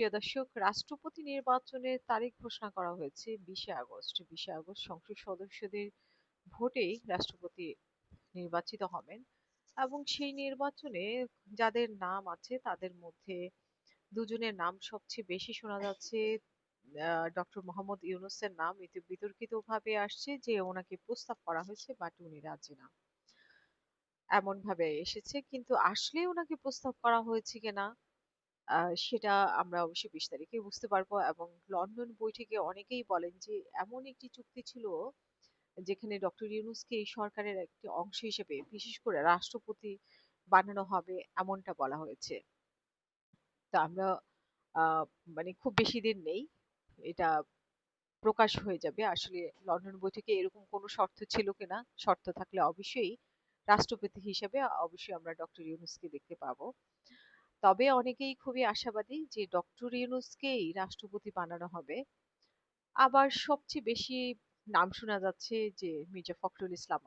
প্রিয় দর্শক, রাষ্ট্রপতি নির্বাচনের তারিখ ঘোষণা করা হয়েছে 20শে আগস্ট। 20শে আগস্ট সংসদ সদস্যদের ভোটেই রাষ্ট্রপতি নির্বাচিত হবেন এবং সেই নির্বাচনে যাদের নাম আছে তাদের মধ্যে দুজনের নাম সবচেয়ে বেশি শোনা যাচ্ছে। ডক্টর মোহাম্মদ ইউনূসের নাম বিতর্কিতভাবে আসছে যে ওনাকে প্রস্তাব করা হয়েছে, বাট উনি রাজি না এমন ভাবে এসেছে। কিন্তু আসলে ওনাকে প্রস্তাব করা হয়েছে কিনা সেটা আমরা অবশ্যই 20 তারিখে বুঝতে পারবো। এবং লন্ডন বৈঠকে অনেকেই বলেন যে এমন একটি চুক্তি ছিল যেখানে ডক্টর ইউনূসকে এই সরকারের একটি অংশ হিসেবে বিশেষ করে রাষ্ট্রপতি বানানো হবে, এমনটা বলা হয়েছে। তো আমরা আহ মানে খুব বেশি দিন নেই, এটা প্রকাশ হয়ে যাবে আসলে লন্ডন বৈঠকে এরকম কোনো শর্ত ছিল কিনা। শর্ত থাকলে অবশ্যই রাষ্ট্রপতি হিসেবে অবশ্যই আমরা ডক্টর ইউনূসকে দেখতে পাবো। তবে অনেকেই খুবই আশাবাদী যে ডক্টর ইউনূসকেই রাষ্ট্রপতি বানানো হবে। আবার সবচেয়ে বেশি নাম শোনা যাচ্ছে যে মির্জা ফখরুল ইসলাম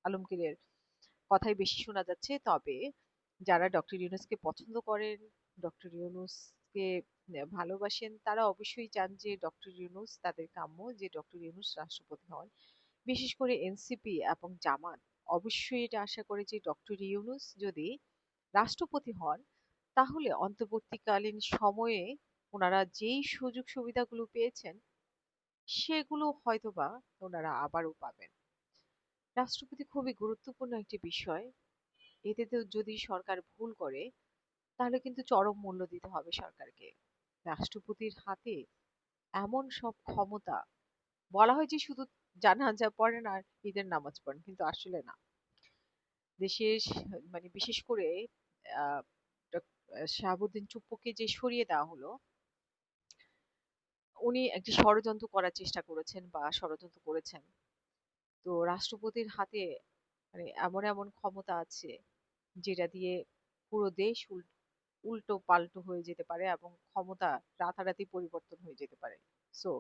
আলমগীরের কথাই বেশি শোনা যাচ্ছে। তবে যারা ডক্টর ইউনূসকে পছন্দ করেন, ডক্টর ইউনূসকে ভালোবাসেন, তারা অবশ্যই চান যে ডক্টর ইউনূস, তাদের কাম্য যে ডক্টর ইউনূস রাষ্ট্রপতি হন। বিশেষ করে এনসিপি এবং জামাত অবশ্যই এটা আশা করে যে ডক্টর ইউনূস যদি রাষ্ট্রপতি হন তাহলে অন্তর্বর্তীকালীন সময়ে ওনারা যেই সুযোগ সুবিধাগুলো পেয়েছেন সেগুলো হয়তোবা ওনারা আবারও পাবেন। রাষ্ট্রপতি খুবই গুরুত্বপূর্ণ একটি বিষয়। এতে তো যদি সরকার ভুল করে তাহলে কিন্তু চরম মূল্য দিতে হবে সরকারকে। রাষ্ট্রপতির হাতে এমন সব ক্ষমতা, বলা হয় যে শুধু জানাজা পড়েন আর ঈদের নামাজ পড়েন, কিন্তু আসলে না। দেশের বিশেষ করে আহ শাহাবুদ্দিন চুপ্পুকে যে সরিয়ে দেওয়া হলো, উনি একটি ষড়যন্ত্র করার চেষ্টা করেছেন বা ষড়যন্ত্র করেছেন। তো রাষ্ট্রপতির হাতে এমন এমন ক্ষমতা আছে যেটা দিয়ে পুরো দেশ উল্টো পাল্টো হয়ে যেতে পারে এবং ক্ষমতা রাতারাতি পরিবর্তন হয়ে যেতে পারে। সো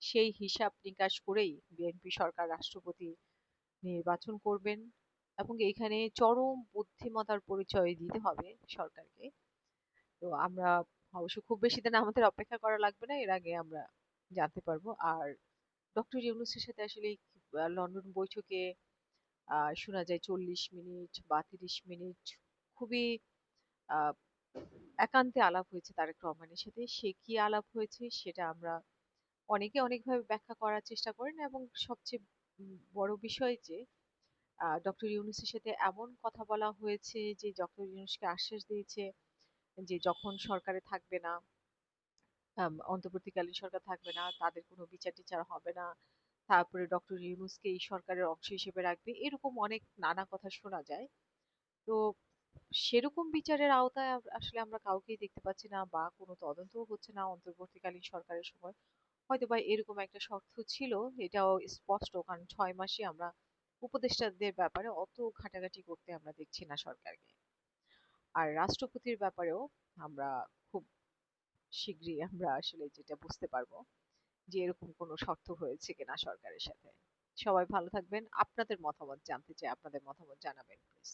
সেই হিসাব নিকাশ করেই বিএনপি সরকার রাষ্ট্রপতি নির্বাচন করবেন এবং এইখানে চরম বুদ্ধিমত্তার পরিচয় দিতে হবে সরকারকে। তো আমরা অবশ্য খুব বেশি দিন আমাদের অপেক্ষা করা লাগবে না, এর আগে আমরা জানতে পারবো। আর ডক্টর ইউনূসের সাথে আসলে লন্ডন বৈঠকে শোনা যায় 40 মিনিট বা 30 মিনিট খুবই আহ একান্তে আলাপ হয়েছে তারেক রহমানের সাথে। সে কি আলাপ হয়েছে সেটা আমরা অনেকে অনেকভাবে ব্যাখ্যা করার চেষ্টা করেন এবং সবচেয়ে বড় বিষয় যে ডক্টর ইউনূসের সাথে এমন কথা বলা হয়েছে যে ডক্টর ইউনূসকে আশ্বাস দিয়েছে যে যখন সরকারে থাকবে না, অন্তর্বর্তীকালীন সরকার থাকবে না, তাদের কোনো বিচার টিচার হবে না, তারপরে ডক্টর ইউনূসকে এই সরকারের অংশ হিসেবে রাখবে, এরকম অনেক নানা কথা শোনা যায়। তো সেরকম বিচারের আওতায় আসলে আমরা কাউকেই দেখতে পাচ্ছি না বা কোনো তদন্তও হচ্ছে না অন্তর্বর্তীকালীন সরকারের সময়। হয়তোবা এরকম একটা শর্ত ছিল, এটাও স্পষ্ট, কারণ 6 মাসে আমরা উপদেষ্টাদের ব্যাপারে অত ঘাটাঘাটি করতে আমরা দেখছি না সরকারকে। আর রাষ্ট্রপতির ব্যাপারেও আমরা খুব শীঘ্রই আমরা আসলে যেটা বুঝতে পারবো যে এরকম কোনো শর্ত হয়েছে কিনা সরকারের সাথে। সবাই ভালো থাকবেন। আপনাদের মতামত জানতে চাই, আপনাদের মতামত জানাবেন প্লিজ।